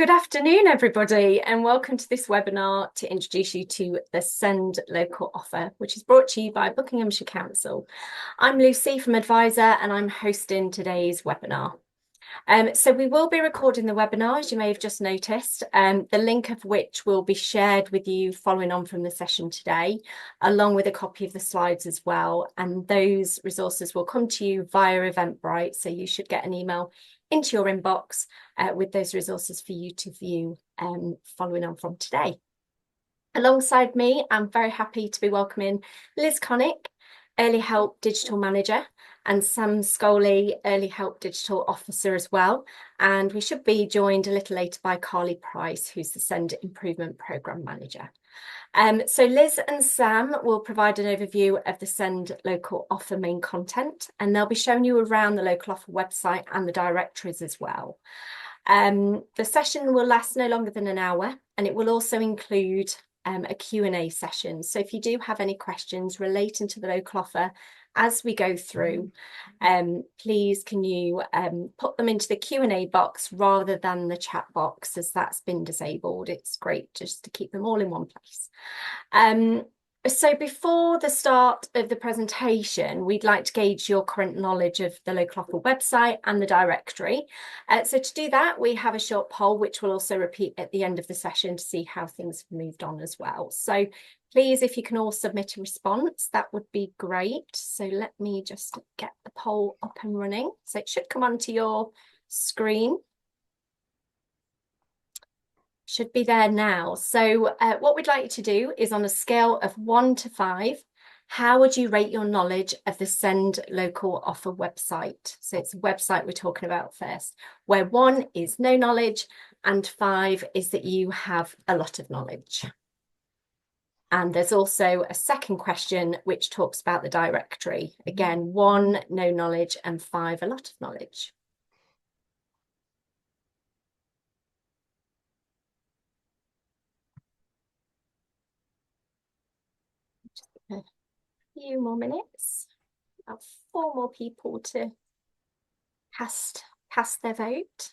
Good afternoon, everybody, and welcome to this webinar to introduce you to the Send Local Offer, which is brought to you by Buckinghamshire Council. I'm Lucy from Advisor, and I'm hosting today's webinar. So we will be recording the webinar, as you may have just noticed, the link of which will be shared with you following on from the session today, along with a copy of the slides as well. And those resources will come to you via Eventbrite, so you should get an email into your inbox with those resources for you to view following on from today. Alongside me, I'm very happy to be welcoming Liz Connick, Early Help Digital Manager, and Sam Scully, Early Help Digital Officer as well. And we should be joined a little later by Carly Price, who's the Send Improvement Programme Manager. So Liz and Sam will provide an overview of the Send Local Offer main content, and they'll be showing you around the Local Offer website and the directories as well. The session will last no longer than an hour, and it will also include a Q&A session. So if you do have any questions relating to the local offer as we go through, please can you put them into the Q&A box rather than the chat box, as that's been disabled. It's great just to keep them all in one place. So before the start of the presentation, we'd like to gauge your current knowledge of the local offer website and the directory. So to do that, we have a short poll, which we'll also repeat at the end of the session to see how things have moved on as well. So please, if you can all submit a response, that would be great. So let me just get the poll up and running. So it should come onto your screen. Should be there now. So what we'd like you to do is, on a scale of 1 to 5, how would you rate your knowledge of the Send Local Offer website? So it's a website we're talking about first, where 1 is no knowledge and 5 is that you have a lot of knowledge. And there's also a second question which talks about the directory. Again, 1, no knowledge, and 5, a lot of knowledge. A few more minutes. About 4 more people to cast their vote.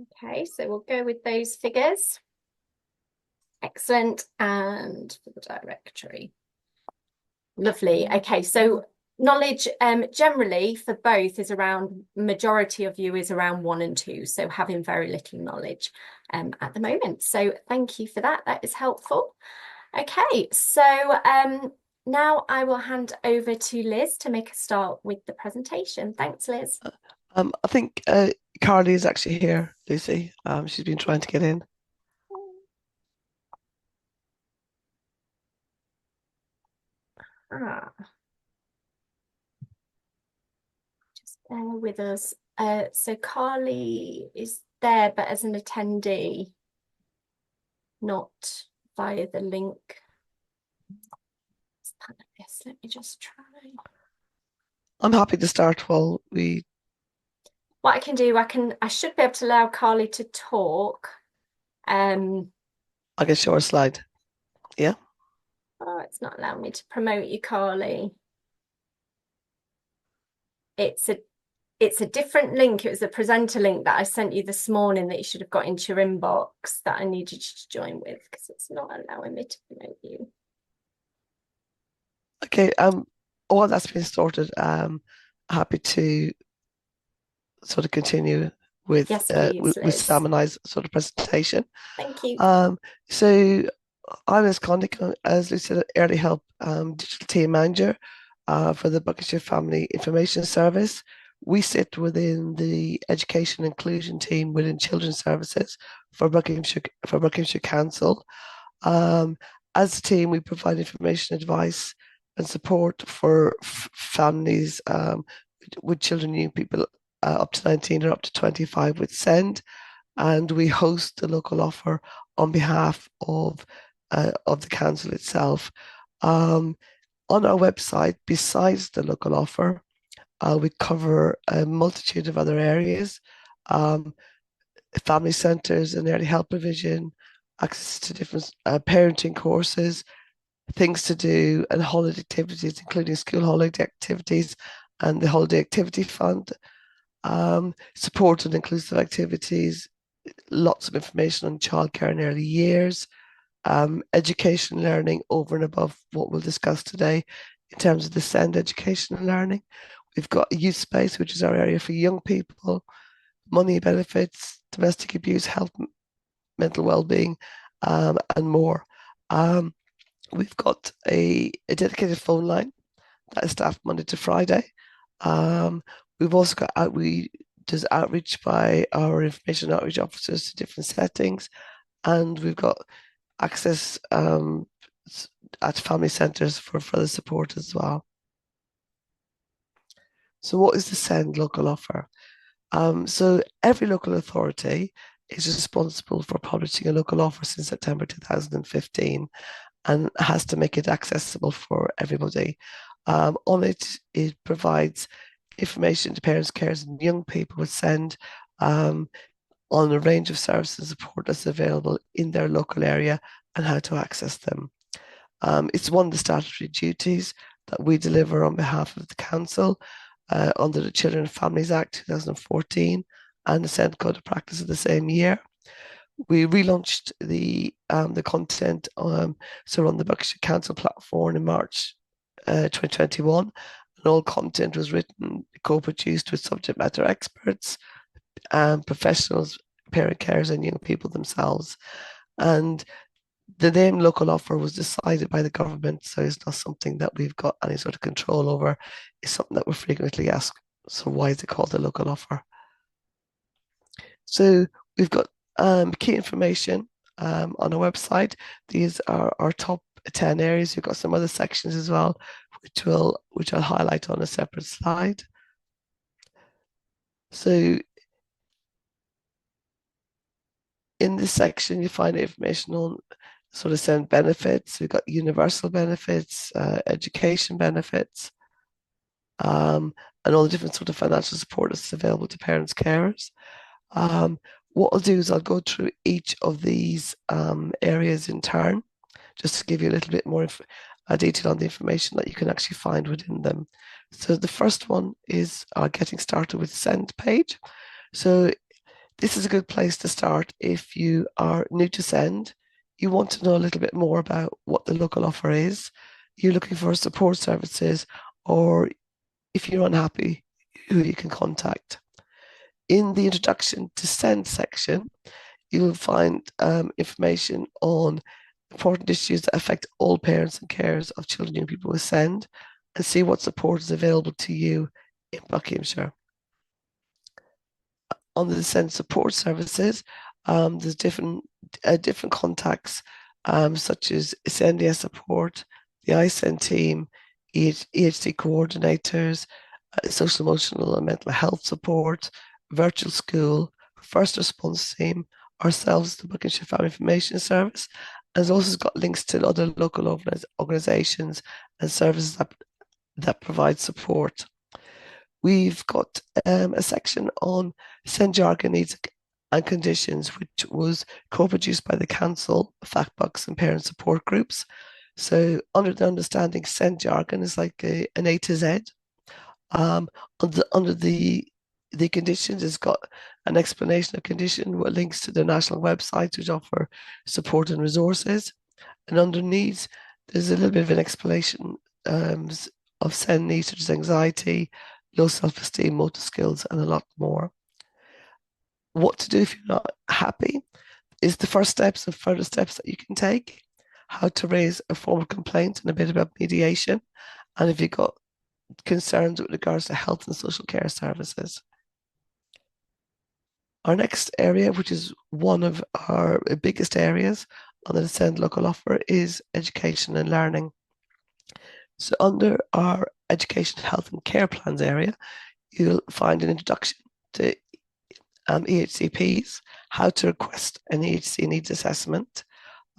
Okay, so we'll go with those figures. Excellent. And for the directory. Lovely. Okay, so knowledge generally for both is around, majority of you is around 1 and 2, so having very little knowledge at the moment. So thank you for that. That is helpful. Okay, so now I will hand over to Liz to make a start with the presentation. Thanks, Liz. I think Carly is actually here, Lucy. She's been trying to get in. Just bear with us. So Carly is there, but as an attendee, not via the link. Let me just try. I'm happy to start while we... What I can do, I should be able to allow Carly to talk. I can show her slide. Yeah. Oh, it's not allowing me to promote you, Carly. It's a different link. It was a presenter link that I sent you this morning that you should have got into your inbox that I needed you to join with, because it's not allowing me to promote you. Okay. While that's been sorted, happy to sort of continue with yes, please, with Sam and I's sort of presentation. Thank you. So I'm Liz Connick, as Lucy said, Early Help Digital Team Manager for the Buckinghamshire Family Information Service. We sit within the Education Inclusion team within Children's Services for Buckinghamshire Council. As a team, we provide information, advice, and support for families with children and young people up to 19 or up to 25 with Send, and we host the local offer on behalf of the council itself. On our website, besides the local offer, we cover a multitude of other areas. um, family centres and early help provision, access to different parenting courses, things to do, and holiday activities, including school holiday activities and the Holiday Activity Fund, support and inclusive activities, lots of information on childcare in early years, education learning over and above what we'll discuss today in terms of the SEND education and learning. We've got a youth space, which is our area for young people, money benefits, domestic abuse, health, mental well-being, and more. We've got a dedicated phone line that is staffed Monday to Friday. We've also got does outreach by our information outreach officers to different settings, and we've got access at family centres for further support as well. So what is the SEND local offer? So every local authority is responsible for publishing a local offer since September 2015 and has to make it accessible for everybody. On it, it provides information to parents, carers, and young people with SEND on a range of services and support that's available in their local area and how to access them. It's one of the statutory duties that we deliver on behalf of the council under the Children and Families Act 2014 and the SEND Code of Practice of the same year. We relaunched the content so on the Buckinghamshire Council platform in March 2021, and all content was written, co-produced with subject matter experts and professionals, parent carers, and young people themselves. And the name local offer was decided by the government, so it's not something that we've got any sort of control over. It's something that we're frequently asked. So why is it called a local offer? So we've got key information on our website. These are our top 10 areas. We've got some other sections as well, which I'll highlight on a separate slide. So in this section, you find information on sort of SEND benefits. We've got universal benefits, education benefits, and all the different sort of financial support that's available to parents, carers. What I'll do is I'll go through each of these areas in turn, just to give you a little bit more detail on the information that you can actually find within them. So the first one is getting started with SEND page. So this is a good place to start if you are new to SEND, you want to know a little bit more about what the local offer is, you're looking for support services, or if you're unhappy, who you can contact. In the introduction to SEND section, you'll find information on important issues that affect all parents and carers of children and young people with SEND, and see what support is available to you in Buckinghamshire. Under the SEND support services, there's different contacts, such as SENDS support, the iSEND team, EHC coordinators, social, emotional, and mental health support, virtual school, first response team, ourselves, the Buckinghamshire Family Information Service, and it's also got links to other local organisations and services that provide support. We've got a section on SEND jargon needs and conditions, which was co-produced by the council, FactBox, and parent support groups. So under the understanding, SEND jargon is like an A to Z. Under the conditions, it's got an explanation of condition with links to the national websites which offer support and resources. And under needs, there's a little bit of an explanation of SEND needs, such as anxiety, low self-esteem, motor skills, and a lot more. What to do if you're not happy is the first steps and further steps that you can take, how to raise a formal complaint and a bit about mediation, and if you've got concerns with regards to health and social care services. Our next area, which is one of our biggest areas under the SEND local offer, is education and learning. So under our education, health and care plans area, you'll find an introduction to EHCPs, how to request an EHC needs assessment,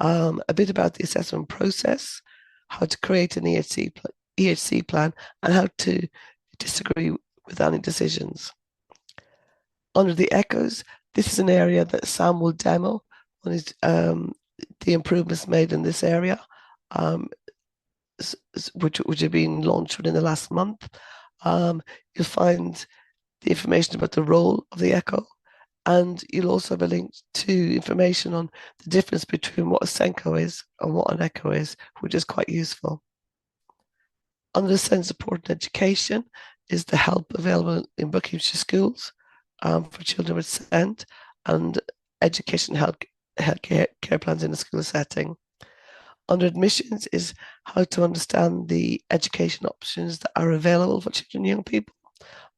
a bit about the assessment process, how to create an EHC plan, and how to disagree with any decisions. Under the echoes, this is an area that Sam will demo on his, the improvements made in this area, which have been launched within the last month. You'll find the information about the role of the echo, and you'll also have a link to information on the difference between what a SENCO is and what an echo is, which is quite useful. Under the SEND support and education is the help available in Buckinghamshire schools for children with SEND, and education health care plans in a school setting. Under admissions is how to understand the education options that are available for children and young people.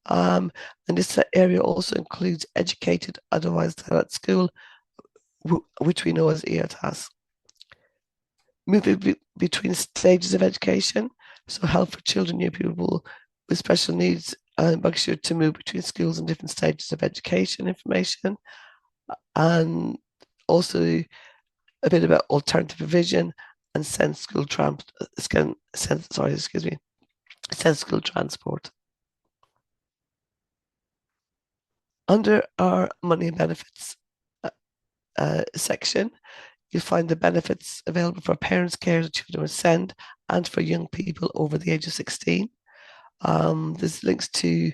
And this area also includes educated, otherwise than at school, which we know as EOTAS. Moving between stages of education, so help for children and young people with special needs, and making sure to move between schools and different stages of education information, and also a bit about alternative provision and SEND school transport. Under our money and benefits section, you'll find the benefits available for parents, carers, children with SEND, and for young people over the age of 16. There's links to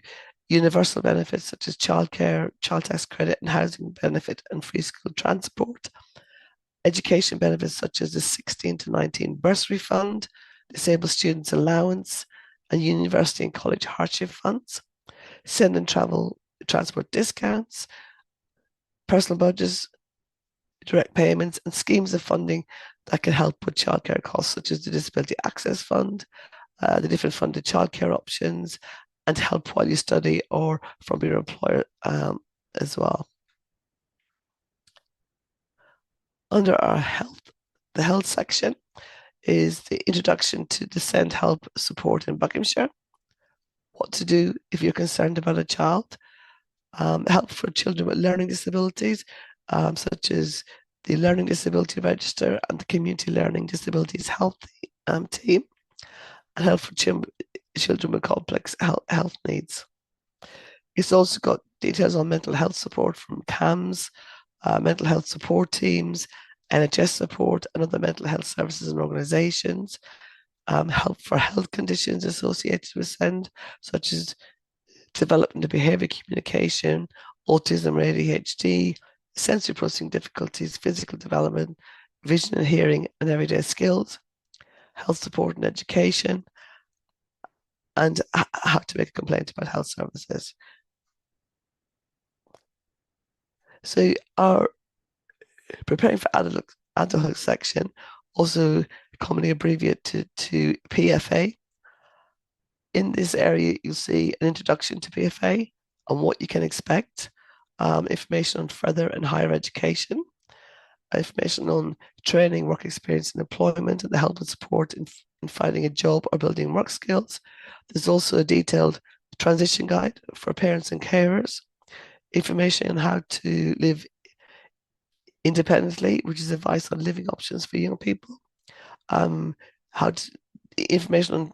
universal benefits such as childcare, child tax credit, and housing benefit, and free school transport. Education benefits such as the 16 to 19 bursary fund, disabled students allowance, and university and college hardship funds. SEND and travel transport discounts, personal budgets, direct payments, and schemes of funding that can help with childcare costs, such as the Disability Access Fund, the different funded childcare options, and help while you study or from your employer as well. Under our the health section is the introduction to the SEND help support in Buckinghamshire, what to do if you're concerned about a child, help for children with learning disabilities, such as the Learning Disability Register and the Community Learning Disabilities Health team, and help for children with complex health needs. It's also got details on mental health support from CAMHS, mental health support teams, NHS support, and other mental health services and organisations, help for health conditions associated with SEND, such as development of behaviour communication, autism or ADHD, sensory processing difficulties, physical development, vision and hearing, and everyday skills, health support and education, and how to make a complaint about health services. So our preparing for adulthood section, also commonly abbreviated to PFA. In this area, you'll see an introduction to PFA and what you can expect, information on further and higher education, information on training, work experience, and employment, and the help and support in finding a job or building work skills. There's also a detailed transition guide for parents and carers, information on how to live independently, which is advice on living options for young people, information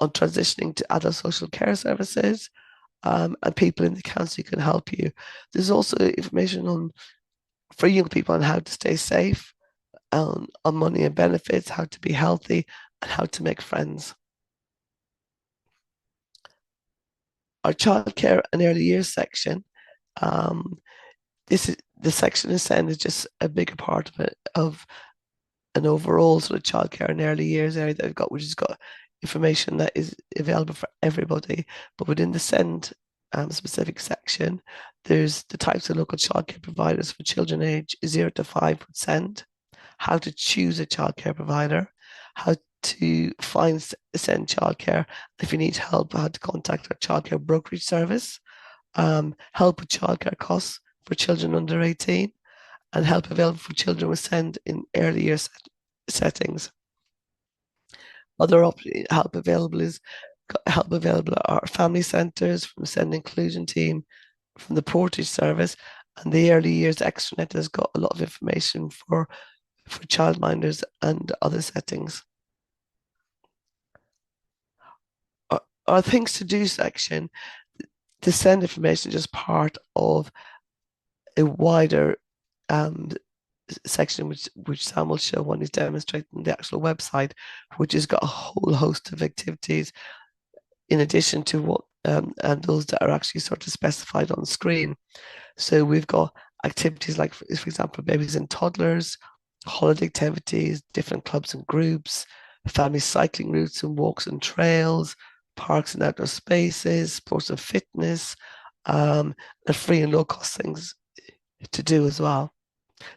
on transitioning to adult social care services, and people in the council can help you. There's also information for young people on how to stay safe, on money and benefits, how to be healthy, and how to make friends. Our childcare and early years section, the section in SEND is just a bigger part of an overall sort of childcare and early years area that I've got, which has got information that is available for everybody. But within the SEND specific section, there's the types of local childcare providers for children aged 0 to 5 with SEND, how to choose a childcare provider, how to find SEND childcare, if you need help, how to contact our childcare brokerage service, help with childcare costs for children under 18, and help available for children with SEND in early year settings. Other help available at our family centres, from the SEND inclusion team, from the Portage service, and the early years extranet has got a lot of information for childminders and other settings. Our things to do section, The SEND information is just part of a wider um, section which Sam will show when he's demonstrating the actual website, which has got a whole host of activities in addition to what and those that are actually sort of specified on screen. So we've got activities like, for example, babies and toddlers, holiday activities, different clubs and groups, family cycling routes and walks and trails, parks and outdoor spaces, sports and fitness, and free and low cost things to do as well.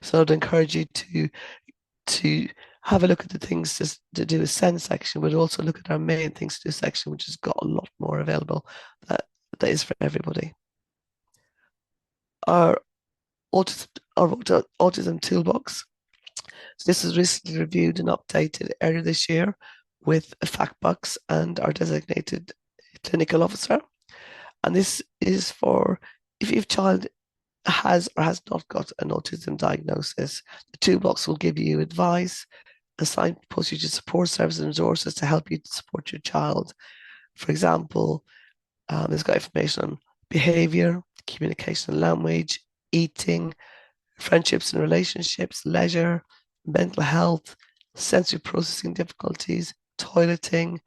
So I'd encourage you to have a look at the things to do a SEND section, but also look at our main things to do section, which has got a lot more available that is for everybody. Our autism toolbox. So this was recently reviewed and updated earlier this year with a fact box and our designated clinical officer. And this is for if your child has or has not got an autism diagnosis, the toolbox will give you advice, assign post-user support services and resources to help you to support your child. For example, it's got information on behavior, communication and language, eating, friendships and relationships, leisure, mental health, sensory processing difficulties, toileting,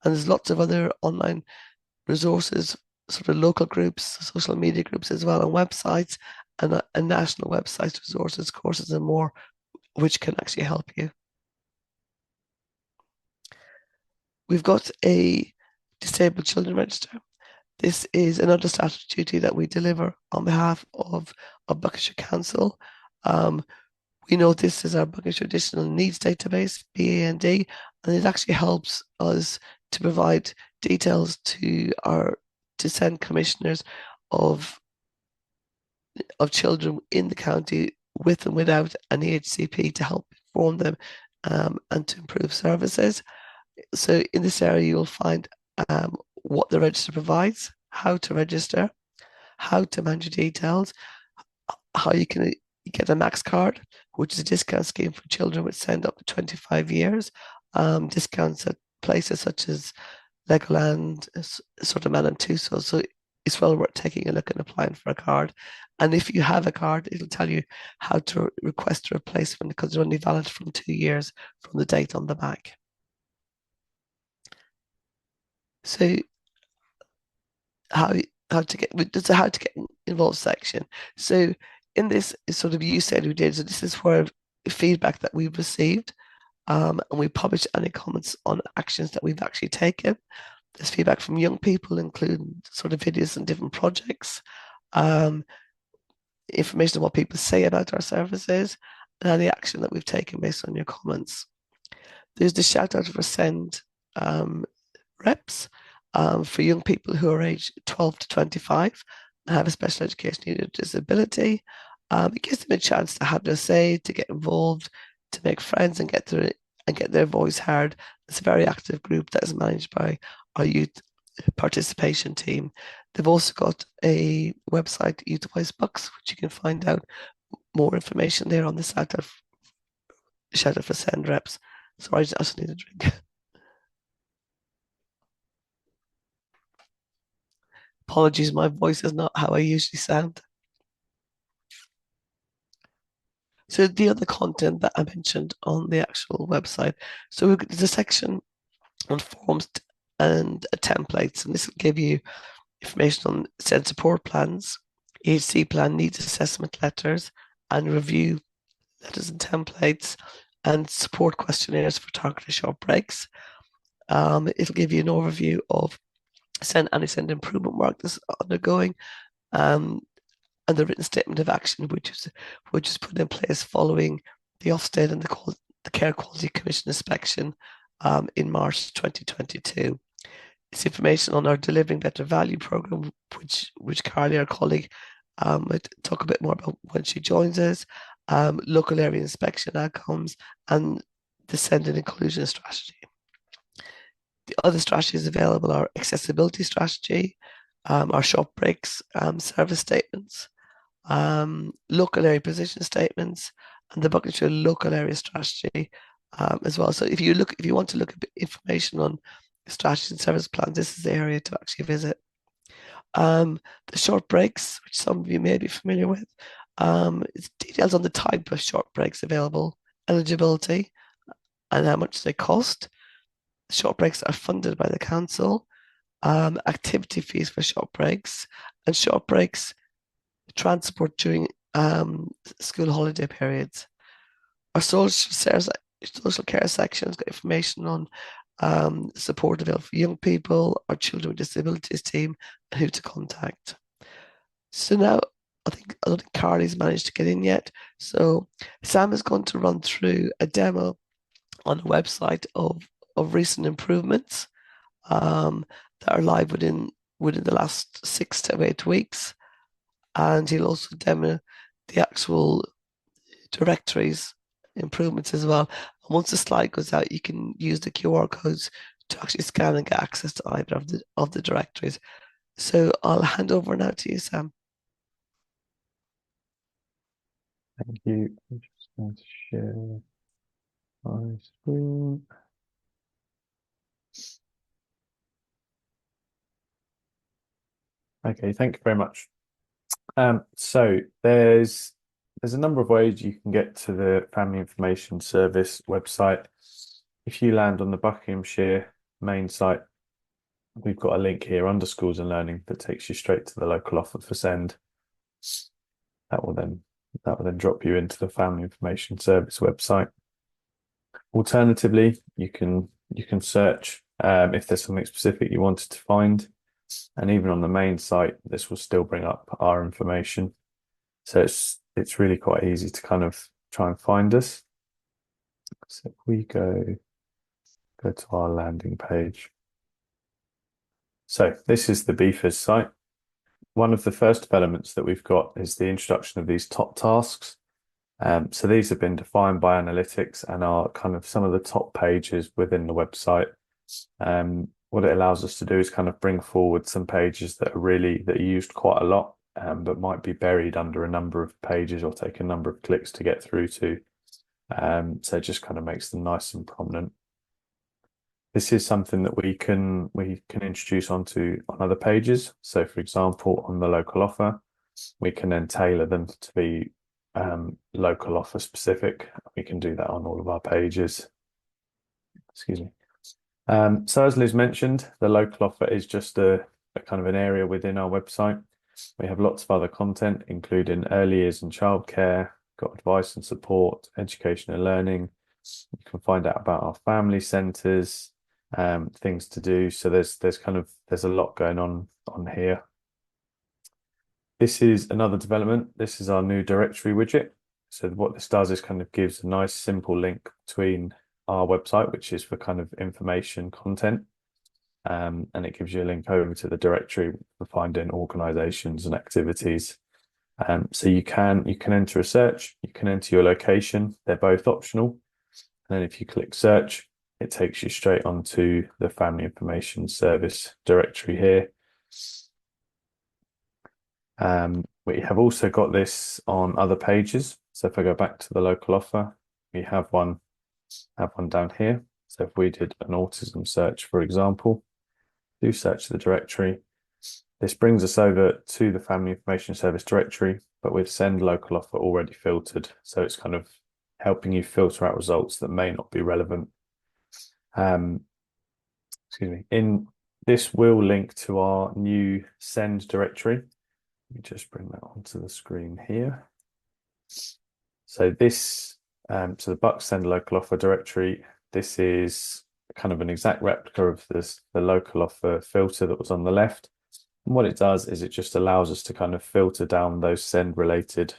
and there's lots of other online resources, sort of local groups, social media groups as well, and websites, and national websites, resources, courses, and more, which can actually help you. We've got a disabled children register. This is another statutory duty that we deliver on behalf of Buckinghamshire Council. We know this is our Buckinghamshire Additional Needs Database, BAND, and it actually helps us to provide details to SEND commissioners of children in the county with and without an EHCP to help inform them and to improve services. So in this area, you'll find what the register provides, how to register, how to manage your details, how you can get a Max card, which is a discount scheme for children with SEND up to 25 years, discounts at places such as Legoland, sort of Madame Tussauds. So it's well worth taking a look and applying for a card. And if you have a card, it'll tell you how to request a replacement because they're only valid from 2 years from the date on the back. So how to get involved section. So in this sort of you said we did. So this is where feedback that we've received, and we publish any comments on actions that we've actually taken. There's feedback from young people, including sort of videos and different projects, information on what people say about our services, and any action that we've taken based on your comments. There's the shout out for SEND reps for young people who are aged 12 to 25 and have a special education need or disability. It gives them a chance to have their say, to get involved, to make friends and get their voice heard. It's a very active group that is managed by our youth participation team. They've also got a website, Youthwise Bucks, which you can find out more information there on the shout out for SEND reps. Sorry, I just need a drink. Apologies, my voice is not how I usually sound. So the other content that I mentioned on the actual website. So there's a section on forms and templates, and this will give you information on SEND support plans, EHC plan needs assessment letters, and review letters and templates, and support questionnaires for targeted short breaks. It'll give you an overview of SEND improvement work that's undergoing, and the written statement of action, which is put in place following the Ofsted and the Care Quality Commission inspection in March 2022. It's information on our Delivering Better Value program, which Carly, our colleague, might talk a bit more about when she joins us, local area inspection outcomes, and the SEND and inclusion strategy. The other strategies available are accessibility strategy, our shop breaks, service statements, local area position statements, and the Buckinghamshire local area strategy as well. So if you want to look at information on strategies and service plans, this is the area to actually visit. The short breaks, which some of you may be familiar with, it's details on the type of short breaks available, eligibility, and how much they cost. Short breaks are funded by the council. Activity fees for short breaks, and short breaks transport during school holiday periods. Our social care section has got information on support available for young people, our children with disabilities team, and who to contact. So now I don't think Carly's managed to get in yet. So Sam is going to run through a demo on the website of recent improvements that are live within the last 6 to 8 weeks. And he'll also demo the actual directories improvements as well. And once the slide goes out, you can use the QR codes to actually scan and get access to either of the directories. So I'll hand over now to you, Sam. Thank you. I'm just going to share my screen. Okay, thank you very much. So there's a number of ways you can get to the Family Information Service website. If you land on the Buckinghamshire main site, we've got a link here under Schools and Learning that takes you straight to the local offer for SEND. That will then drop you into the Family Information Service website. Alternatively, you can search if there's something specific you wanted to find. And even on the main site, this will still bring up our information. So it's really quite easy to kind of try and find us. So if we go to our landing page. So this is the BFIS site. One of the first developments that we've got is the introduction of these top tasks. So these have been defined by analytics and are kind of some of the top pages within the website. What it allows us to do is kind of bring forward some pages that are used quite a lot, but might be buried under a number of pages or take a number of clicks to get through to. So it just kind of makes them nice and prominent. This is something that we can introduce on other pages. So for example, on the local offer, we can then tailor them to be local offer specific. We can do that on all of our pages. Excuse me. So as Liz mentioned, the local offer is just a kind of an area within our website. We have lots of other content, including early years and childcare, got advice and support, education and learning. You can find out about our family centres, things to do. So there's a lot going on here. This is another development. This is our new directory widget. So what this does is kind of gives a nice simple link between our website, which is for kind of information content, and it gives you a link over to the directory for finding organisations and activities. So you can enter a search, you can enter your location. They're both optional. And then if you click search, it takes you straight onto the Family Information Service directory here. We have also got this on other pages. So if I go back to the local offer, we have one down here. So if we did an autism search, for example, do search the directory. This brings us over to the Family Information Service directory, but with send local offer already filtered. So it's kind of helping you filter out results that may not be relevant. Excuse me. This will link to our new send directory. Let me just bring that onto the screen here. So this, so the Buck send local offer directory, this is kind of an exact replica of the local offer filter that was on the left. And what it does is it just allows us to kind of filter down those send related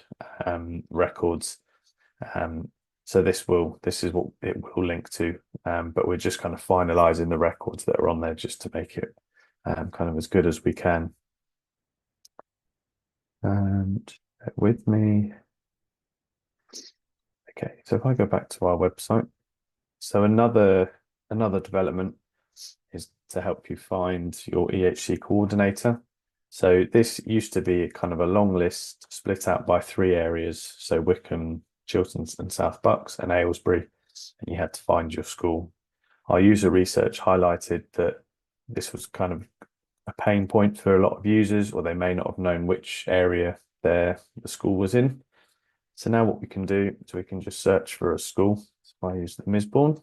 records. So this is what it will link to, but we're just kind of finalizing the records that are on there just to make it kind of as good as we can. And with me. Okay, so if I go back to our website, so another development is to help you find your EHC coordinator. So this used to be kind of a long list split out by 3 areas. So Wickham, Chiltern and South Bucks and Aylesbury, and you had to find your school. Our user research highlighted that this was kind of a pain point for a lot of users, or they may not have known which area the school was in. So now what we can do is we can just search for a school. So I use the Misbourne.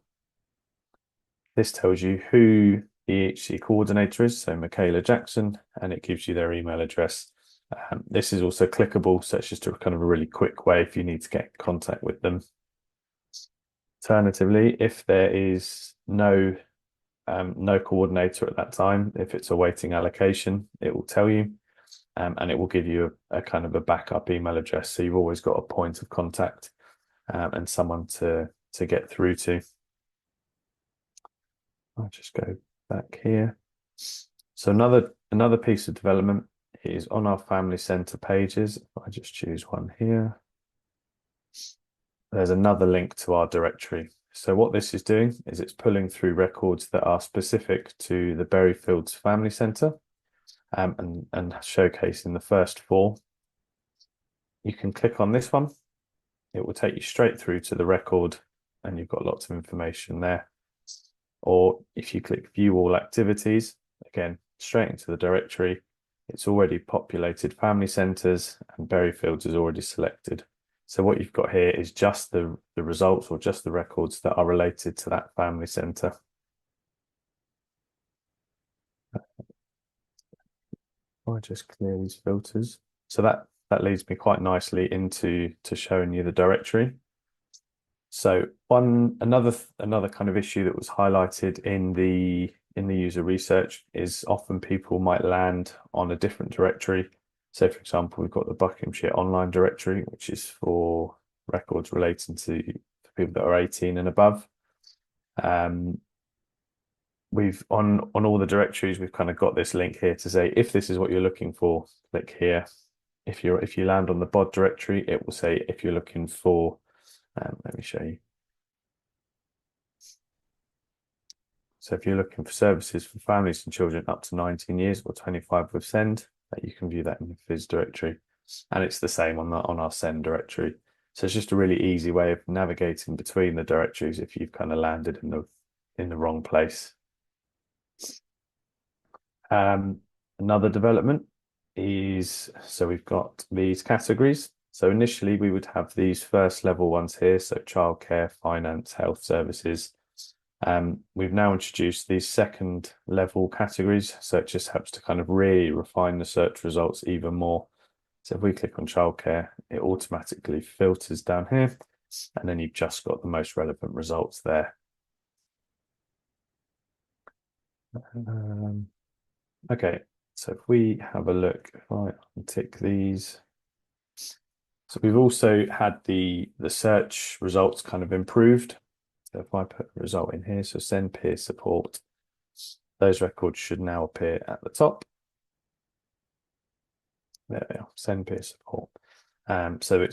This tells you who the EHC coordinator is, so Michaela Jackson, and it gives you their email address. This is also clickable, so it's just a kind of a really quick way if you need to get in contact with them. Alternatively, if there is no coordinator at that time, if it's awaiting allocation, it will tell you, and it will give you a kind of a backup email address, so you've always got a point of contact and someone to get through to. I'll just go back here. So another piece of development is on our family center pages. If I just choose one here, there's another link to our directory. So what this is doing is it's pulling through records that are specific to the Berryfields Family Centre and showcasing the first 4. You can click on this one. It will take you straight through to the record and you've got lots of information there. Or if you click View All Activities, again, straight into the directory, it's already populated family centres and Berryfields is already selected. So what you've got here is just the results or just the records that are related to that family centre. I'll just clear these filters. So that leads me quite nicely into showing you the directory. So another kind of issue that was highlighted in the user research is often people might land on a different directory. So for example, we've got the Buckinghamshire online directory, which is for records relating to people that are 18 and above. We've on all the directories, we've kind of got this link here to say, if this is what you're looking for, click here. If you land on the BOD directory, it will say if you're looking for, let me show you. So if you're looking for services for families and children up to 19 years or 25 with SEND, you can view that in the FIS directory. And it's the same on our SEND directory. So it's just a really easy way of navigating between the directories if you've kind of landed in the wrong place. Another development is, so we've got these categories. So initially we would have these first level ones here. So childcare, finance, health services. We've now introduced these second level categories. So it just helps to kind of really refine the search results even more. So if we click on childcare, it automatically filters down here, and then you've just got the most relevant results there. Okay, so if we have a look, if I untick these. So we've also had the search results kind of improved. So if I put a result in here, so send peer support, those records should now appear at the top. There we are, send peer support. So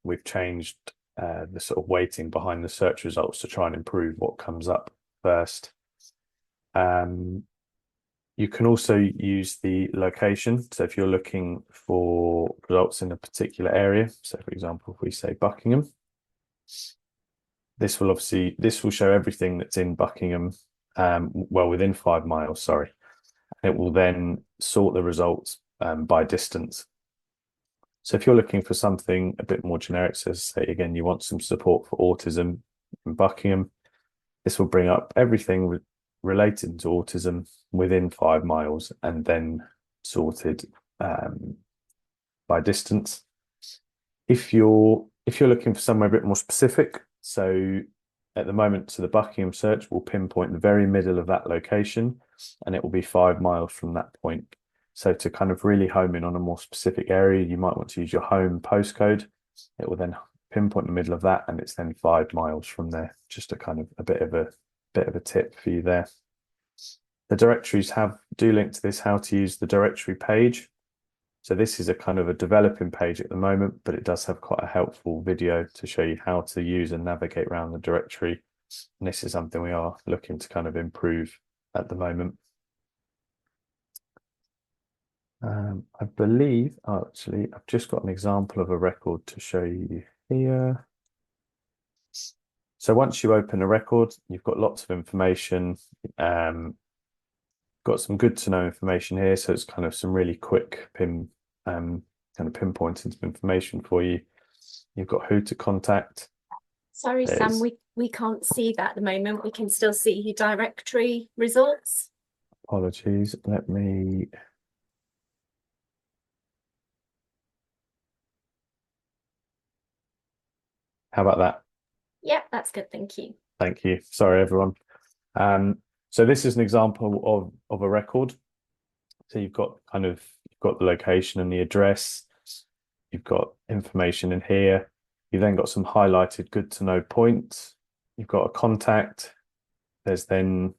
we've changed the sort of weighting behind the search results to try and improve what comes up first. You can also use the location. So if you're looking for results in a particular area, so for example, if we say Buckingham, this will show everything that's in Buckingham, well, within 5 miles, sorry. It will then sort the results by distance. So if you're looking for something a bit more generic, so say again, you want some support for autism in Buckingham, this will bring up everything related to autism within 5 miles and then sorted by distance. If you're looking for somewhere a bit more specific, so at the moment, so the Buckingham search will pinpoint the very middle of that location, and it will be 5 miles from that point. So to kind of really home in on a more specific area, you might want to use your home postcode. It will then pinpoint the middle of that, and it's then 5 miles from there. Just a kind of a bit of a tip for you there. The directories do link to this, how to use the directory page. So this is a kind of a developing page at the moment, but it does have quite a helpful video to show you how to use and navigate around the directory. And this is something we are looking to kind of improve at the moment. I believe, actually, I've just got an example of a record to show you here. So once you open a record, you've got lots of information. got some good to know information here. So it's kind of some really quick kind of pinpointing some information for you. You've got who to contact. Sorry, Sam, we can't see that at the moment. We can still see your directory results. Apologies. Let me. How about that? Yep, that's good. Thank you. Thank you. Sorry, everyone. So this is an example of a record. So you've got the location and the address. You've got information in here. You've then got some highlighted good to know points. You've got a contact. There's then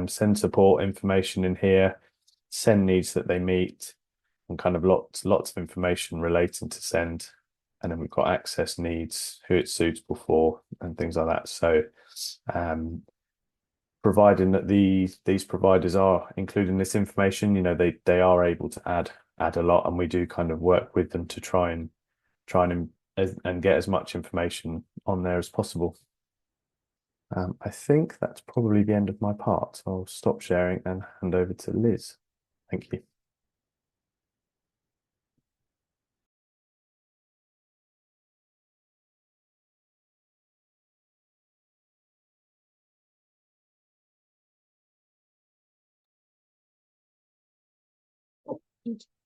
send support information in here, send needs that they meet, and kind of lots of information relating to send. And then we've got access needs, who it's suitable for, and things like that. So providing that these providers are including this information, they are able to add a lot, and we do kind of work with them to try and get as much information on there as possible. I think that's probably the end of my part. So I'll stop sharing and hand over to Liz. Thank you.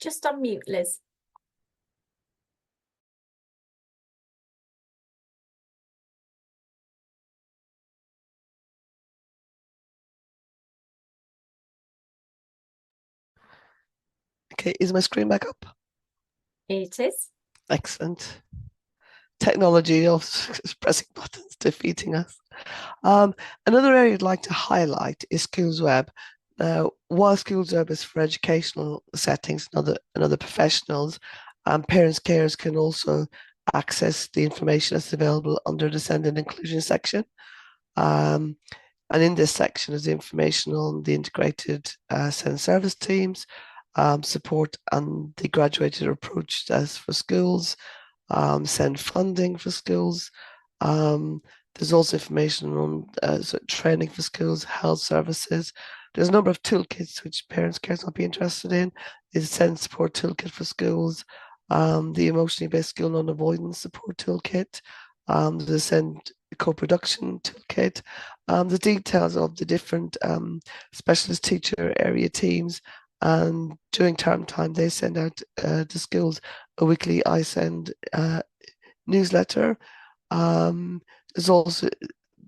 Just unmute, Liz. Okay, is my screen back up? It is. Excellent. Technology of pressing buttons defeating us. Another area I'd like to highlight is SchoolsWeb. While SchoolsWeb is for educational settings and other professionals, parents, carers can also access the information that's available under the Send and Inclusion section. And in this section is information on the integrated Send service teams, support and the graduated approach as for schools, Send funding for schools. There's also information on training for schools, health services. There's a number of toolkits which parents, carers might be interested in. There's Send support toolkit for schools, the emotionally based school non-avoidance support toolkit, the Send co-production toolkit, the details of the different specialist teacher area teams. And during term time, they send out to schools a weekly iSend newsletter. There's also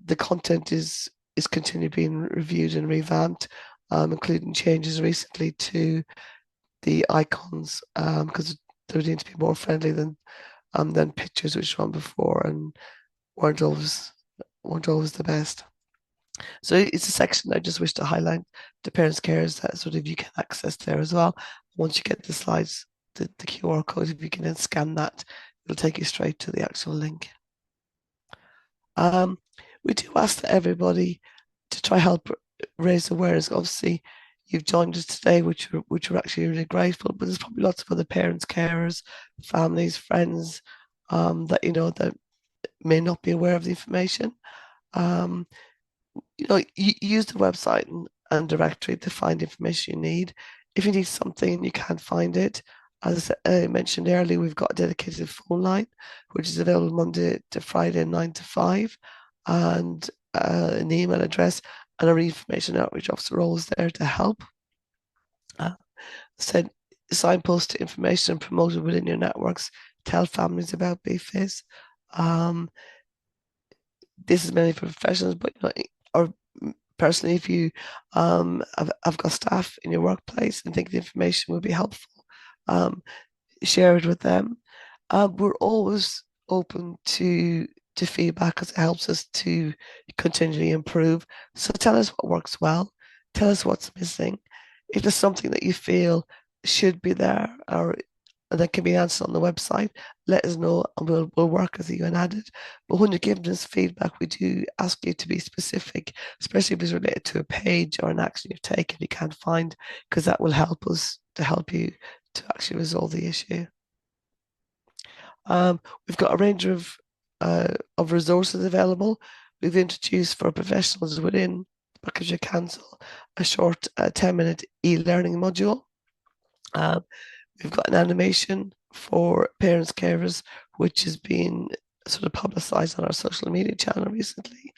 the content is continually being reviewed and revamped, including changes recently to the icons because they need to be more friendly than pictures which were on before and weren't always the best. So it's a section I just wish to highlight to parents, carers that sort of you can access there as well. Once you get the slides, the QR code, if you can then scan that, it'll take you straight to the actual link. We do ask that everybody to try help raise awareness. Obviously, you've joined us today, which we're actually really grateful. But there's probably lots of other parents, carers, families, friends that that may not be aware of the information. You use the website and directory to find information you need. If you need something and you can't find it, as I mentioned earlier, we've got a dedicated phone line, which is available Monday to Friday, 9 to 5, and an email address, and our information outreach officer are always there to help. Signpost information promoted within your networks. Tell families about BFIS. This is mainly for professionals, but or personally, if you have got staff in your workplace and think the information will be helpful, share it with them. We're always open to feedback because it helps us to continually improve. So tell us what works well. Tell us what's missing. If there's something that you feel should be there or that can be answered on the website, let us know and we'll work with you and add it. But when you're giving us feedback, we do ask you to be specific, especially if it's related to a page or an action you've taken you can't find, because that will help us to help you to actually resolve the issue. We've got a range of resources available. We've introduced for professionals within Buckinghamshire Council a short 10-minute e-learning module. We've got an animation for parents carers, which has been sort of publicised on our social media channel recently.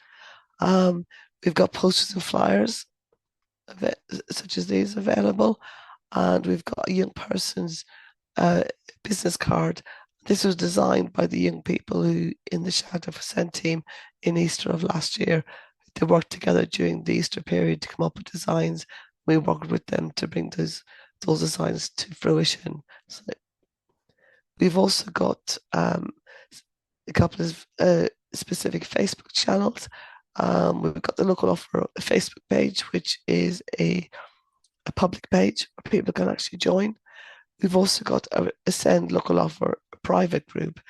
We've got posters and flyers such as these available, and we've got a young person's business card. This was designed by the young people who in the Shout Out for Send team in Easter of last year. They worked together during the Easter period to come up with designs. We worked with them to bring those designs to fruition. So we've also got a couple of specific Facebook channels. We've got the Local Offer Facebook page, which is a public page where people can actually join. We've also got a Send Local Offer private group,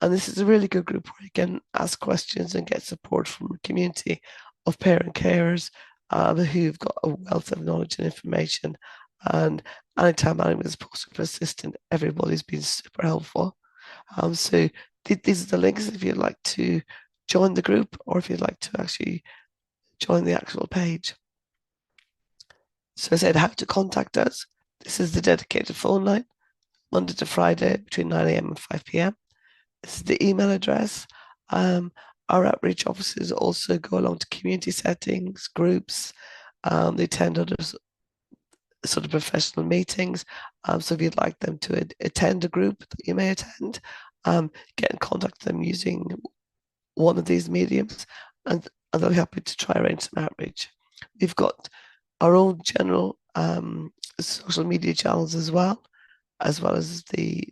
and this is a really good group where you can ask questions and get support from a community of parent carers who've got a wealth of knowledge and information. And anytime anyone is posted for assistant, everybody's been super helpful. So these are the links if you'd like to join the group or if you'd like to actually join the actual page. So I said how to contact us. This is the dedicated phone line, Monday to Friday between 9 a.m. and 5 p.m. This is the email address. Our outreach officers also go along to community settings, groups. They attend other sort of professional meetings. So if you'd like them to attend a group that you may attend, get in contact with them using one of these mediums, and they'll be happy to try arrange some outreach. We've got our own general social media channels as well as the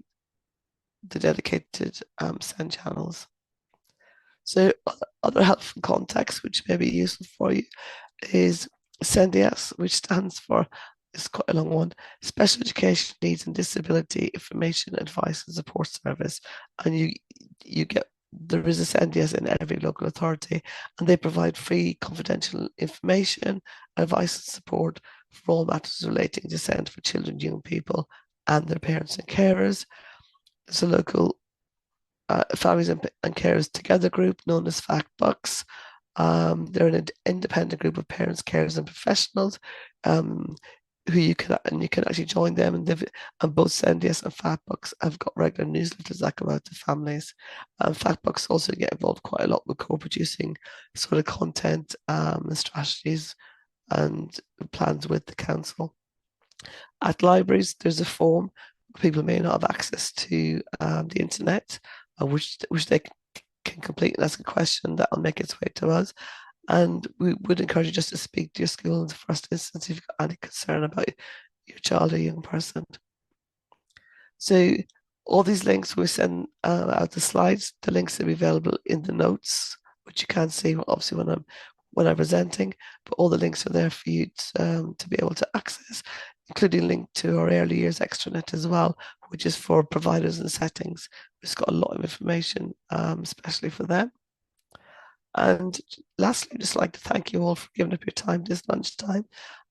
dedicated Send channels. So other helpful contacts which may be useful for you is SENDIAS, which stands for, it's quite a long one, Special Education Needs and Disability Information, Advice and Support Service. And you get, there is a SENDIAS in every local authority, and they provide free confidential information, advice and support for all matters relating to SEND for children, young people and their parents and carers. There's a local Families and Carers Together group known as FACBUCS. They're an independent group of parents, carers and professionals who you can actually join them, and both SENDIAS and FACBUCS have got regular newsletters that go out to families. FACBUCS also get involved quite a lot with co-producing sort of content and strategies and plans with the council. At libraries, there's a form. People may not have access to the internet, which they can complete and ask a question that will make its way to us. And we would encourage you just to speak to your school in the first instance if you've got any concern about your child or young person. So all these links we send out the slides. The links will be available in the notes, which you can't see obviously when I'm presenting, but all the links are there for you to be able to access, including a link to our early years extranet as well, which is for providers and settings. It's got a lot of information, especially for them. And lastly, I'd just like to thank you all for giving up your time this lunchtime.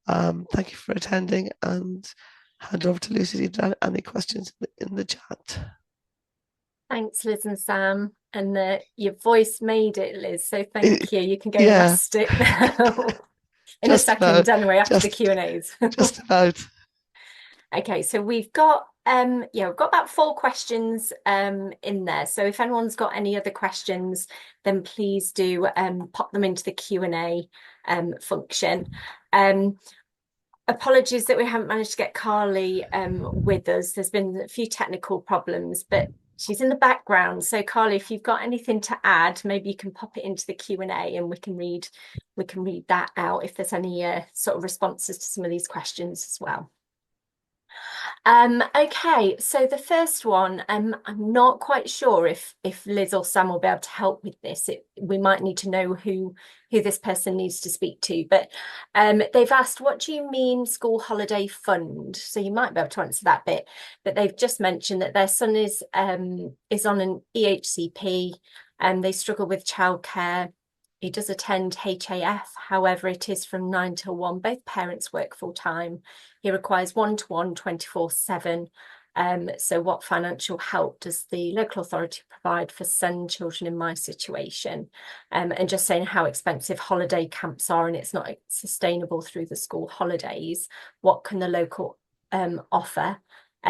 Thank you for attending, and hand over to Lucy if you have any questions in the chat. Thanks, Liz and Sam. And your voice made it, Liz, so thank you. You can go and rest it now. In just a second, about, anyway, after the Q&As. Just about. Okay, so we've got we've got about 4 questions in there. So if anyone's got any other questions, then please do pop them into the Q&A function. Apologies that we haven't managed to get Carly with us. There's been a few technical problems, but she's in the background. So Carly, if you've got anything to add, maybe you can pop it into the Q&A and we can read that out if there's any sort of responses to some of these questions as well. Okay, so the first one, I'm not quite sure if Liz or Sam will be able to help with this. We might need to know who this person needs to speak to, but they've asked, what do you mean school holiday fund? So you might be able to answer that bit, but they've just mentioned that their son is on an EHCP and they struggle with childcare. He does attend HAF, however, it is from 9 till 1. Both parents work full time. He requires one-to-one 24/7. So what financial help does the local authority provide for SEND children in my situation? And just saying how expensive holiday camps are, and it's not sustainable through the school holidays. What can the local offer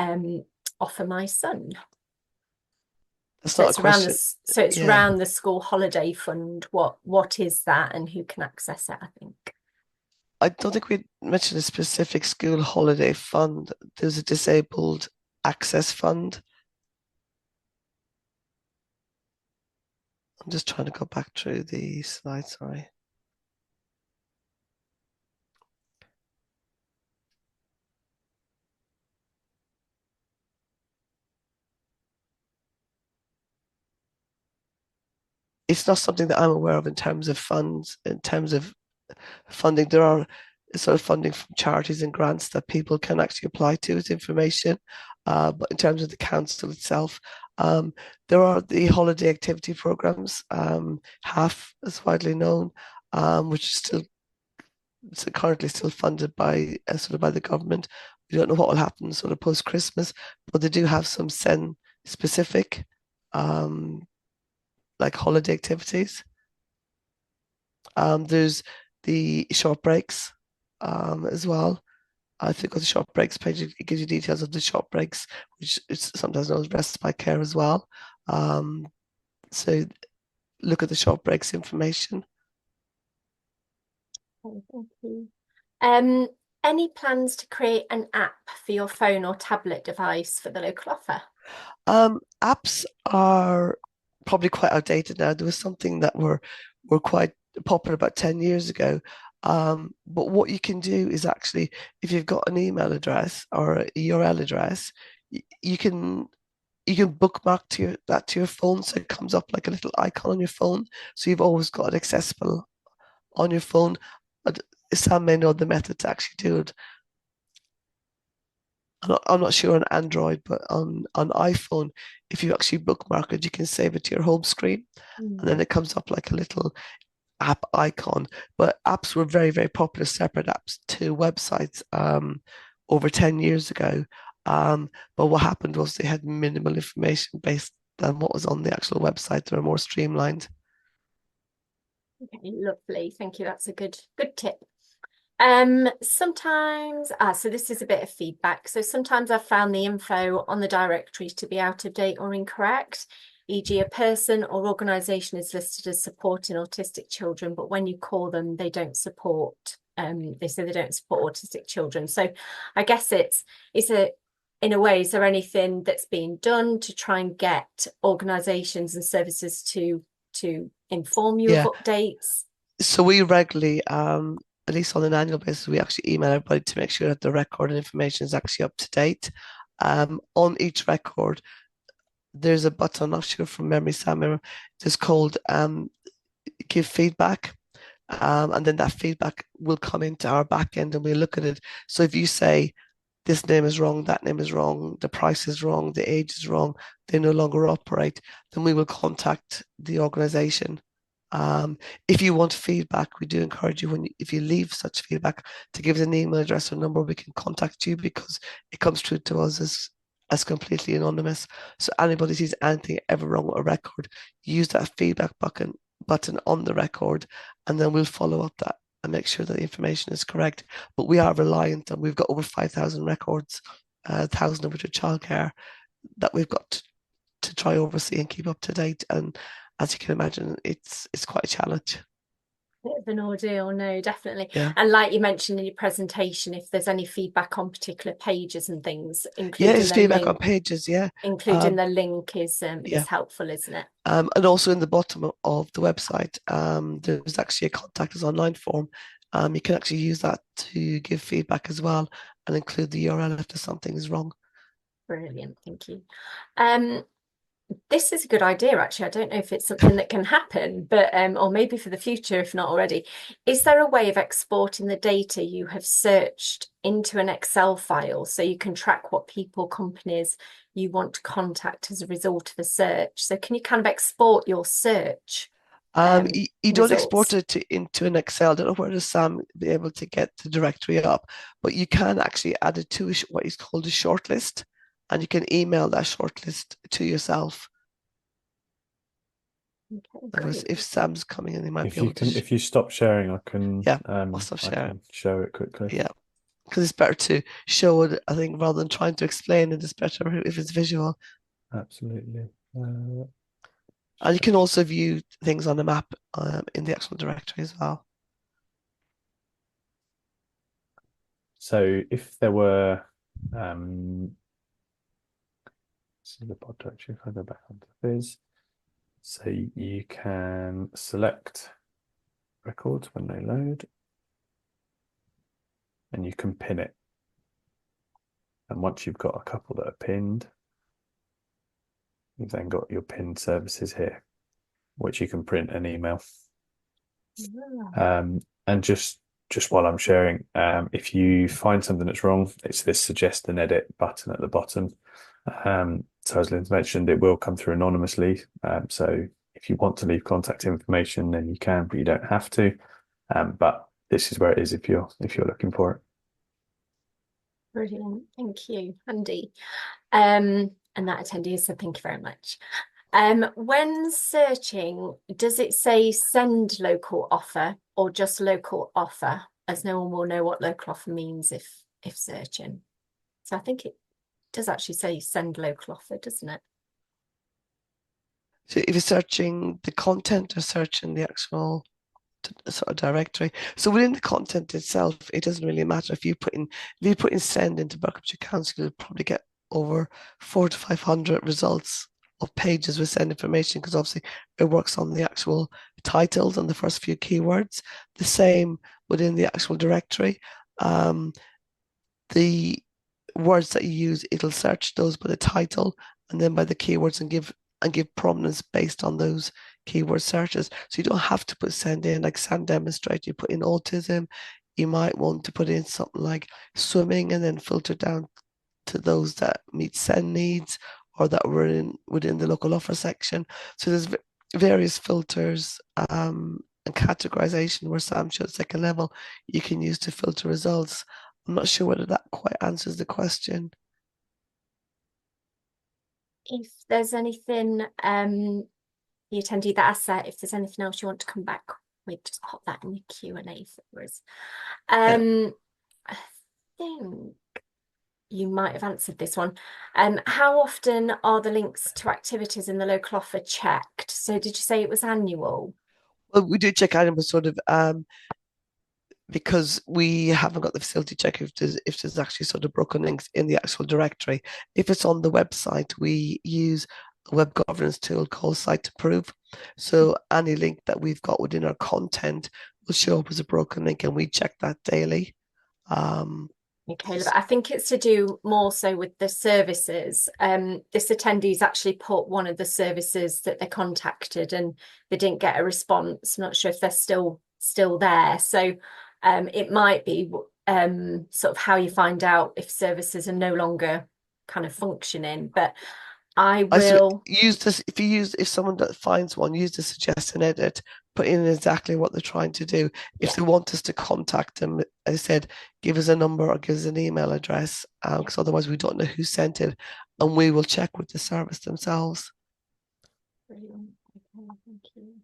my son? That's So not a it's around question. this. So it's Yeah. around the school holiday fund. What is that, and who can access it? I think. I don't think we mentioned a specific school holiday fund. There's a disabled access fund. I'm just trying to go back through the slide, sorry. It's not something that I'm aware of in terms of funds, in terms of funding. There are sort of funding from charities and grants that people can actually apply to as information. But in terms of the council itself, there are the holiday activity programs, HAF is widely known, which is still currently still funded by sort of by the government. We don't know what will happen sort of post Christmas, but they do have some SEN specific like holiday activities. There's the short breaks as well. I think on the short breaks page, it gives you details of the short breaks, which is sometimes known as respite care as well. So look at the short breaks information. Thank you. Any plans to create an app for your phone or tablet device for the local offer? Apps are probably quite outdated now. There was something that were quite popular about 10 years ago. But what you can do is actually, if you've got an email address or a URL address, you can bookmark that to your phone, so it comes up like a little icon on your phone. So you've always got it accessible on your phone. But Sam may know the method to actually do it. I'm not sure on Android, but on iPhone, if you actually bookmark it, you can save it to your home screen, and then it comes up like a little app icon. But apps were very, very popular, separate apps to websites over 10 years ago. But what happened was they had minimal information based on what was on the actual website. They were more streamlined. Okay, lovely. Thank you. That's a good tip. Sometimes, so this is a bit of feedback. So sometimes I've found the info on the directory to be out of date or incorrect, e.g. a person or organisation is listed as supporting autistic children, but when you call them, they don't support, they say they don't support autistic children. So I guess in a way, is there anything that's being done to try and get organisations and services to inform you of updates? So we regularly, at least on an annual basis, we actually email everybody to make sure that the record and information is actually up to date. On each record, there's a button, I'm not sure from memory, Sam, it's called give feedback. And then that feedback will come into our back end and we'll look at it. So if you say, this name is wrong, that name is wrong, the price is wrong, the age is wrong, they no longer operate, then we will contact the organization. If you want feedback, we do encourage you, if you leave such feedback, to give us an email address or number, we can contact you because it comes through to us as completely anonymous. So anybody sees anything ever wrong with a record, use that feedback button on the record, and then we'll follow up that and make sure that the information is correct. But we are reliant on, we've got over 5,000 records, 1,000 of which are childcare, that we've got to try oversee and keep up to date. And as you can imagine, it's quite a challenge. Bit of an ordeal, no, definitely. Yeah. And like you mentioned in your presentation, if there's any feedback on particular pages and things, including it's feedback on pages, including the link is helpful, isn't it? And also in the bottom of the website, there's actually a contact us online form. You can actually use that to give feedback as well and include the URL if there's something is wrong. Brilliant, thank you. This is a good idea, actually. I don't know if it's something that can happen, but or maybe for the future, if not already. Is there a way of exporting the data you have searched into an Excel file so you can track what people, companies you want to contact as a result of a search? So can you kind of export your search? You don't export it into an Excel. I don't know where does Sam be able to get the directory up, but you can actually add it to what is called a shortlist. and you can email that shortlist to yourself. Okay, Otherwise, great. if Sam's coming in, he might If be you able to. can, if you stop sharing, I can Yeah, I'll stop sharing. show it quickly. Yeah, because it's better to show it, I think, rather than trying to explain it. It's better if it's visual. Absolutely. And you can also view things on the map in the actual directory as well. So if there were, see the pod directory, if I go back onto Viz, so you can select records when they load, and you can pin it. And once you've got a couple that are pinned, you've then got your pinned services here, which you can print and email. And just while I'm sharing, if you find something that's wrong, it's this suggest and edit button at the bottom. So as Lynn's mentioned, it will come through anonymously. So if you want to leave contact information, then you can, but you don't have to. But this is where it is if you're looking for it. Brilliant, thank you, Andy. And that attendee said thank you very much. When searching, does it say send local offer or just local offer, as no one will know what local offer means if searching? So I think it does actually say send local offer, doesn't it? So if you're searching the content or searching the actual sort of directory, so within the content itself, it doesn't really matter if you put in send into Buckinghamshire Council, you'll probably get over 400 to 500 results of pages with send information, because obviously it works on the actual titles and the first few keywords. The same within the actual directory. The words that you use, it'll search those by the title and then by the keywords and give prominence based on those keyword searches. So you don't have to put send in, like Sam demonstrated, you put in autism, you might want to put in something like swimming and then filter down to those that meet send needs or that were within the local offer section. So there's various filters and categorization where Sam showed second level you can use to filter results. I'm not sure whether that quite answers the question. If there's anything, the attendee that asked that, if there's anything else you want to come back with, just pop that in the Q&A for us. I think you might have answered this one. How often are the links to activities in the local offer checked? So did you say it was annual? Well, we do check annual sort of because we haven't got the facility check if there's actually sort of broken links in the actual directory. If it's on the website, we use a web governance tool called Site to Prove. So any link that we've got within our content will show up as a broken link, and we check that daily. Okay, but I think it's to do more so with the services. This attendee's actually put one of the services that they contacted and they didn't get a response. I'm not sure if they're still there. So it might be sort of how you find out if services are no longer kind of functioning. But I will use this if someone that finds one, use the suggest and edit, put in exactly what they're trying to do. If they want us to contact them, as I said, give us a number or give us an email address, because otherwise we don't know who sent it, and we will check with the service themselves. Brilliant. Okay, thank you.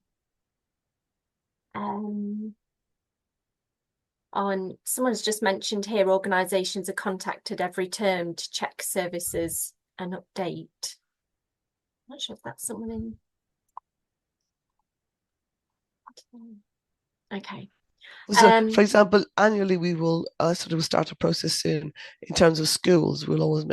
And someone's just mentioned here, organisations are contacted every term to check services and update. I'm not sure if that's someone in. Okay. So, for example, annually we will we'll start a process soon in terms of schools. We'll always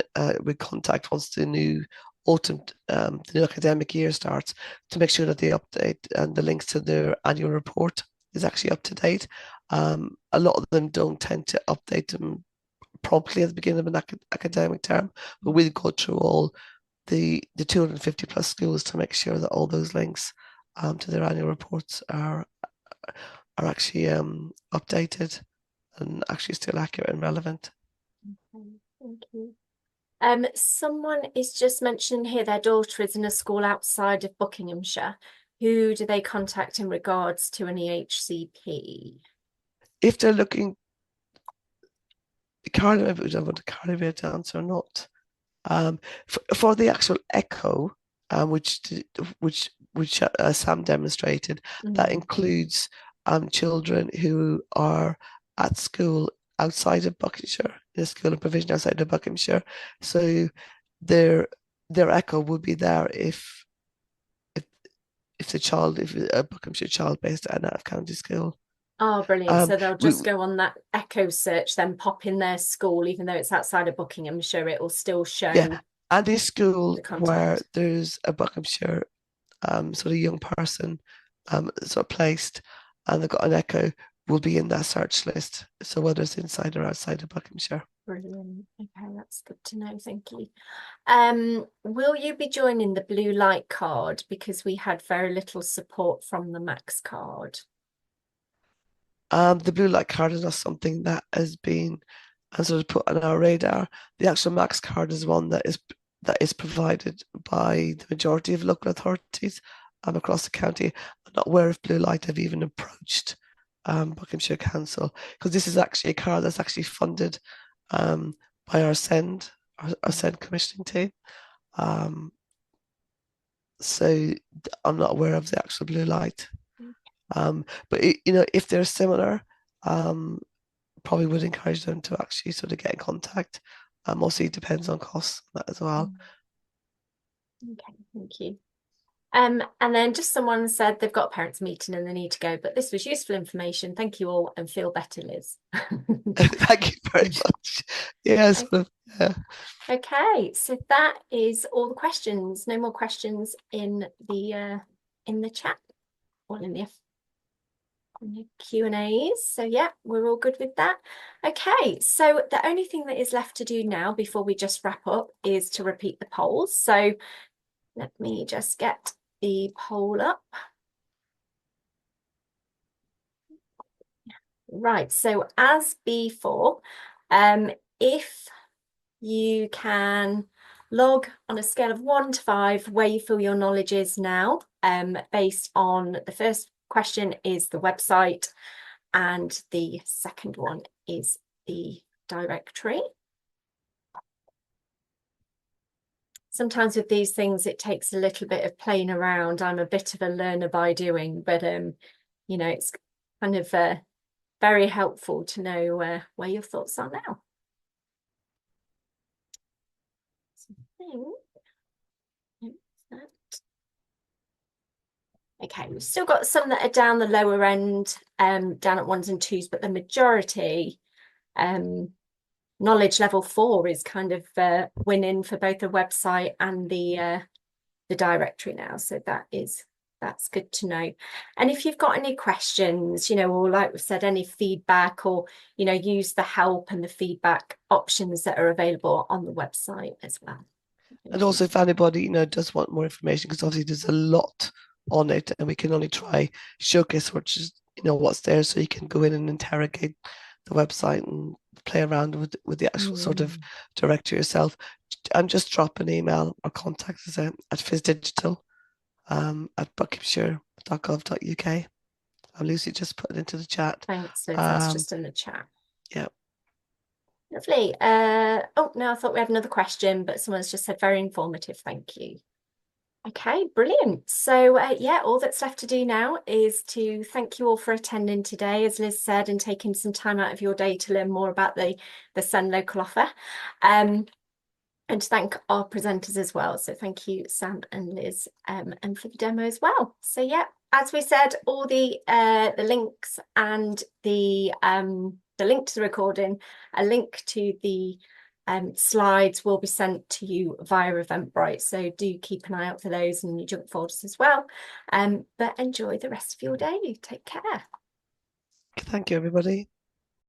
we contact once the new autumn, the new academic year starts, to make sure that they update and the links to their annual report is actually up to date. A lot of them don't tend to update them promptly at the beginning of an academic term, but we'll go through all the 250 plus schools to make sure that all those links to their annual reports are actually updated and actually still accurate and relevant. Okay, thank you. Someone is just mentioning here their daughter is in a school outside of Buckinghamshire. Who do they contact in regards to an EHCP? If they're looking, Carly, I don't want to Carly to answer or not. For the actual echo, which Sam demonstrated, that includes children who are at school outside of Buckinghamshire, in a school of provision outside of Buckinghamshire. So their echo would be there if a Buckinghamshire child based at an out of county school. Oh, brilliant. So they'll We, just go on that echo search, then pop in their school, even though it's outside of Buckinghamshire, it will still show yeah, any school the where contact. there's a Buckinghamshire sort of young person sort of placed and they've got an echo will be in that search list. So whether it's inside or outside of Buckinghamshire. Brilliant. Okay, that's good to know. Thank you. Will you be joining the blue light card? Because we had very little support from the Max card. The blue light card is not something that has been sort of put on our radar. The actual Max card is one that is provided by the majority of local authorities across the county. I'm not aware if Blue Light have even approached Buckinghamshire Council, because this is actually a card that's actually funded by our SEND commissioning team. So I'm not aware of the actual Blue Light. But if they're similar, probably would encourage them to actually sort of get in contact. Mostly it depends on costs that as well. Okay, thank you. And then just someone said they've got a parents meeting and they need to go, but this was useful information. Thank you all and feel better, Liz. Thank you very much. Yes. Yeah. Okay, so that is all the questions. No more questions in the chat or in the Q&As. So yeah, we're all good with that. Okay, so the only thing that is left to do now before we just wrap up is to repeat the polls. So let me just get the poll up. Right, so as before, if you can log on a scale of 1 to 5 where you feel your knowledge is now, based on the first question is the website and the second one is the directory. Sometimes with these things, it takes a little bit of playing around. I'm a bit of a learner by doing, but it's kind of very helpful to know where your thoughts are now. Okay, we've still got some that are down the lower end, down at 1s and 2s, but the majority, knowledge level 4 is kind of winning for both the website and the directory now. So that's good to know. And if you've got any questions, or like we've said, any feedback, or use the help and the feedback options that are available on the website as well. And also if anybody does want more information, because obviously there's a lot on it and we can only try showcase what's there, so you can go in and interrogate the website and play around with the actual sort of directory yourself, and just drop an email or contact us at FizDigital at buckinghamshire.gov.uk. And Lucy just put it into the chat. Thanks, Liz. That's just in the chat. Yeah. Lovely. Oh, no, I thought we had another question, but someone's just said very informative. Thank you. Okay, brilliant. So yeah, all that's left to do now is to thank you all for attending today, as Liz said, and taking some time out of your day to learn more about the SEND local offer. And to thank our presenters as well. So thank you, Sam and Liz, and for the demo as well. So yeah, as we said, all the links and the link to the recording, a link to the slides will be sent to you via Eventbrite. So do keep an eye out for those in your junk folders as well. But enjoy the rest of your day. Take care. Thank you, everybody.